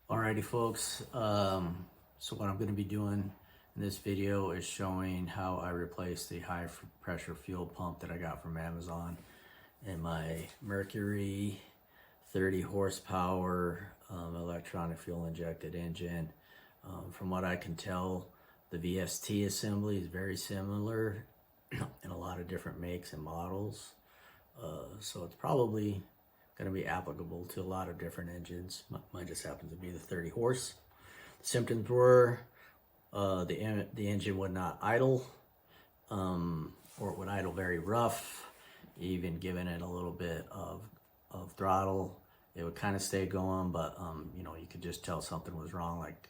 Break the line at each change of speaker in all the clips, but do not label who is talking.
Alrighty folks, so what I'm going to be doing in this video is showing how I replaced the high pressure fuel pump that I got from Amazon in my Mercury 30 horsepower electronic fuel injected engine. From what I can tell, the VST assembly is very similar in a lot of different makes and models, so it's probably going to be applicable to a lot of different engines. Mine just happens to be the 30 horse. The symptoms were the engine would not idle, or it would idle very rough. Even giving it a little bit of throttle, it would kind of stay going, but you know, you could just tell something was wrong. Like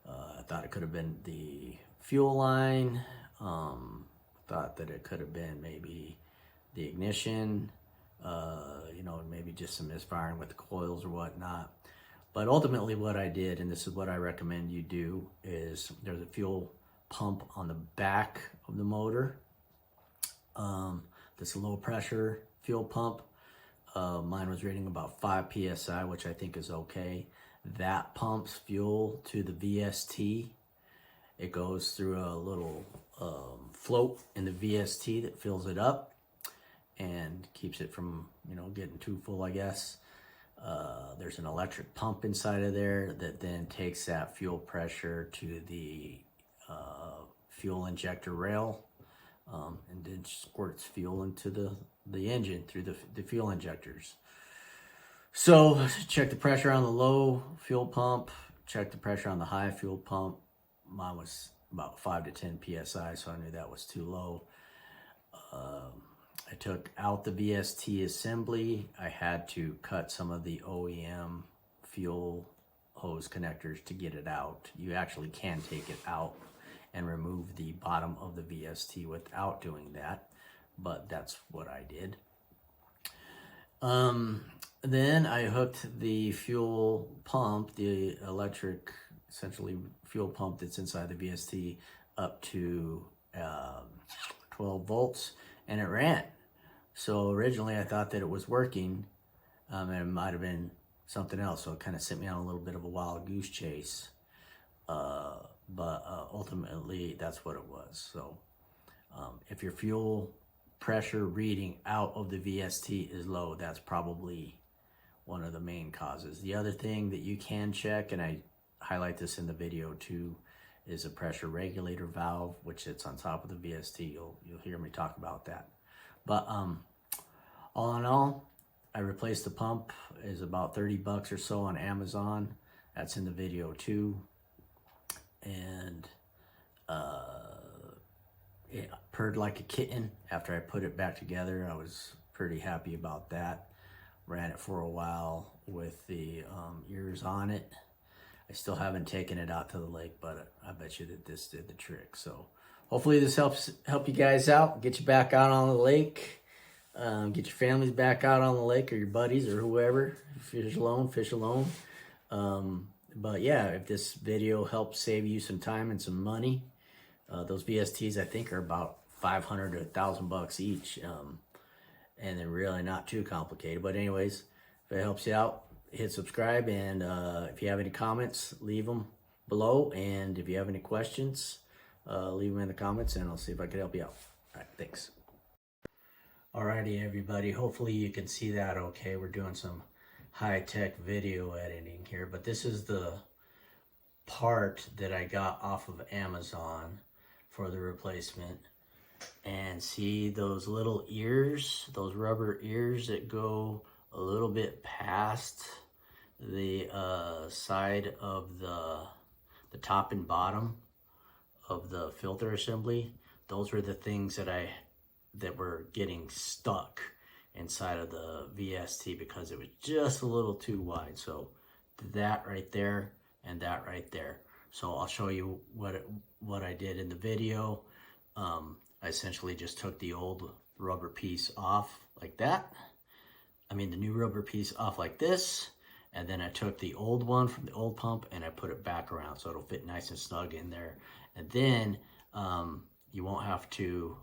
I thought it could have been the fuel line. Thought that it could have been maybe the ignition. You know, maybe just some misfiring with the coils or whatnot. But ultimately what I did, and this is what I recommend you do, is there's a fuel pump on the back of the motor. This low pressure fuel pump. Mine was reading about 5 PSI, which I think is okay. That pumps fuel to the VST. It goes through a little float in the VST that fills it up and keeps it from, you know, getting too full, I guess. There's an electric pump inside of there that then takes that fuel pressure to the fuel injector rail, and then squirts fuel into the engine through the fuel injectors. So check the pressure on the low fuel pump, check the pressure on the high fuel pump. Mine was about 5 to 10 PSI, so I knew that was too low. I took out the VST assembly. I had to cut some of the OEM fuel hose connectors to get it out. You actually can take it out and remove the bottom of the VST without doing that, but that's what I did. Then I hooked the fuel pump, the electric, essentially fuel pump that's inside the VST, up to 12 volts, and it ran. So originally I thought that it was working, and it might have been something else. So it kind of sent me on a little bit of a wild goose chase. But ultimately that's what it was. So if your fuel pressure reading out of the VST is low, that's probably one of the main causes. The other thing that you can check, and I highlight this in the video too, is a pressure regulator valve, which sits on top of the VST. You'll hear me talk about that. But all in all, I replaced the pump. Is about 30 bucks or so on Amazon. That's in the video too. And it purred like a kitten after I put it back together. I was pretty happy about that. Ran it for a while with the ears on it. I still haven't taken it out to the lake, but I bet you that this did the trick. So hopefully this help you guys out, get you back out on the lake, get your families back out on the lake, or your buddies or whoever. Fish alone. But yeah, if this video helps save you some time and some money, those VSTs I think are about 500 to 1,000 bucks each, and they're really not too complicated. But anyways, if it helps you out, hit subscribe, and if you have any comments, leave them below, and if you have any questions, leave them in the comments, and I'll see if I can help you out. All right, thanks. Alrighty, everybody, hopefully you can see that okay. We're doing some high-tech video editing here, but this is the part that I got off of Amazon for the replacement. And see those little ears, those rubber ears that go a little bit past the side of the top and bottom of the filter assembly. Those were the things that were getting stuck inside of the VST because it was just a little too wide. So that right there and that right there. So I'll show you what I did in the video. I essentially just took the old rubber piece off like that. I mean the new rubber piece off like this, and then I took the old one from the old pump and I put it back around so it'll fit nice and snug in there. And then you won't have to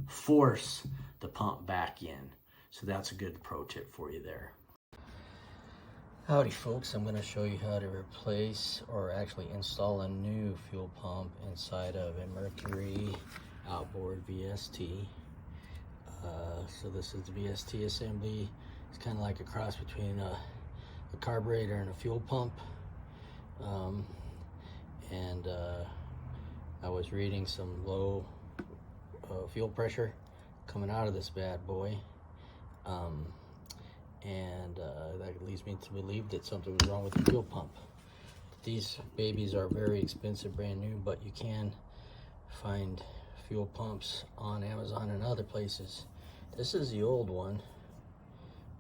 force the pump back in. So that's a good pro tip for you there. Howdy folks, I'm going to show you how to replace or actually install a new fuel pump inside of a Mercury outboard VST. So this is the VST assembly. It's kind of like a cross between a carburetor and a fuel pump. I was reading some low fuel pressure coming out of this bad boy. That leads me to believe that something was wrong with the fuel pump. These babies are very expensive, brand new, but you can find fuel pumps on Amazon and other places. This is the old one,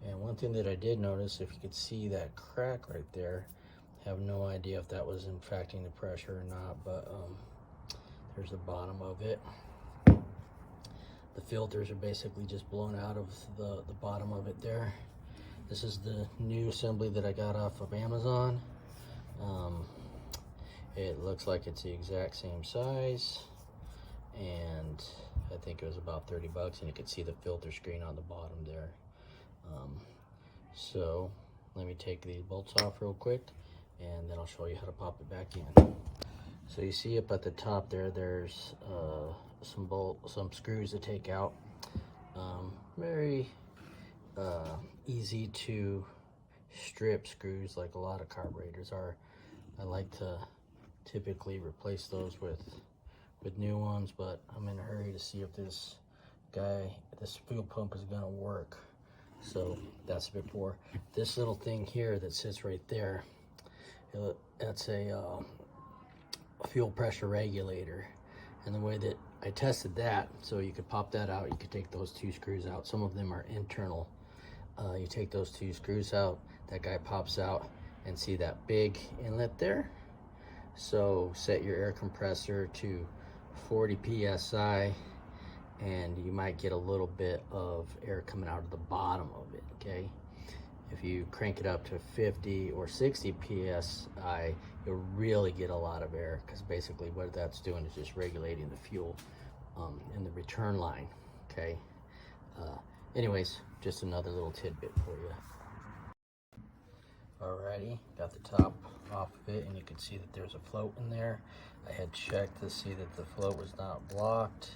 and one thing that I did notice, if you could see that crack right there, I have no idea if that was impacting the pressure or not, but there's the bottom of it. The filters are basically just blown out of the bottom of it there. This is the new assembly that I got off of Amazon. It looks like it's the exact same size, and I think it was about 30 bucks, and you can see the filter screen on the bottom there. So let me take these bolts off real quick, and then I'll show you how to pop it back in. So you see up at the top there, there's some screws to take out. Very easy to strip screws, like a lot of carburetors are. I like to typically replace those with new ones, but I'm in a hurry to see if this fuel pump is gonna work. So that's before. This little thing here that sits right there, that's a fuel pressure regulator. And the way that I tested that, so you could pop that out, you could take those two screws out. Some of them are internal. You take those two screws out, that guy pops out, and see that big inlet there? So set your air compressor to 40 PSI, and you might get a little bit of air coming out of the bottom of it, okay? If you crank it up to 50 or 60 PSI, you'll really get a lot of air, because basically what that's doing is just regulating the fuel in the return line, okay? Anyways, just another little tidbit for you. Alrighty, got the top off of it, and you can see that there's a float in there. I had checked to see that the float was not blocked.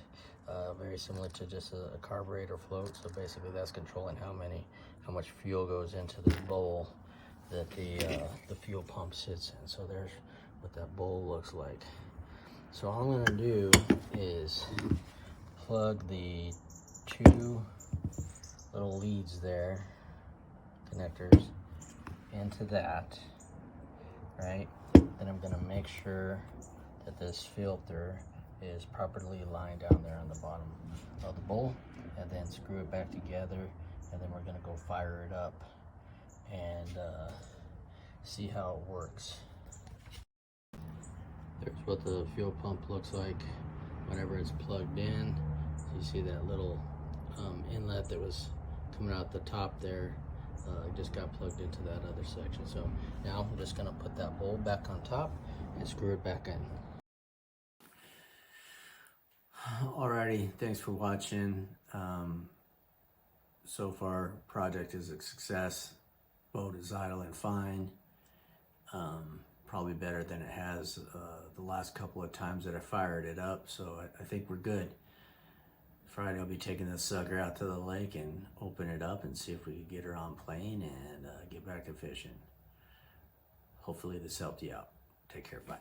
Very similar to just a carburetor float. So basically that's controlling how much fuel goes into this bowl that the fuel pump sits in. So there's what that bowl looks like. So all I'm gonna do is plug the two little leads there, connectors, into that, right? Then I'm gonna make sure that this filter is properly lined down there on the bottom of the bowl, and then screw it back together, and then we're gonna go fire it up and see how it works. There's what the fuel pump looks like whenever it's plugged in. So you see that little inlet that was coming out the top there, just got plugged into that other section. So now I'm just gonna put that bowl back on top and screw it back in. Alrighty, thanks for watching. So far, project is a success. Boat is idle and fine. Probably better than it has the last couple of times that I fired it up. So I think we're good. Friday I'll be taking this sucker out to the lake and open it up and see if we can get her on plane and get back to fishing. Hopefully this helped you out. Take care, bye.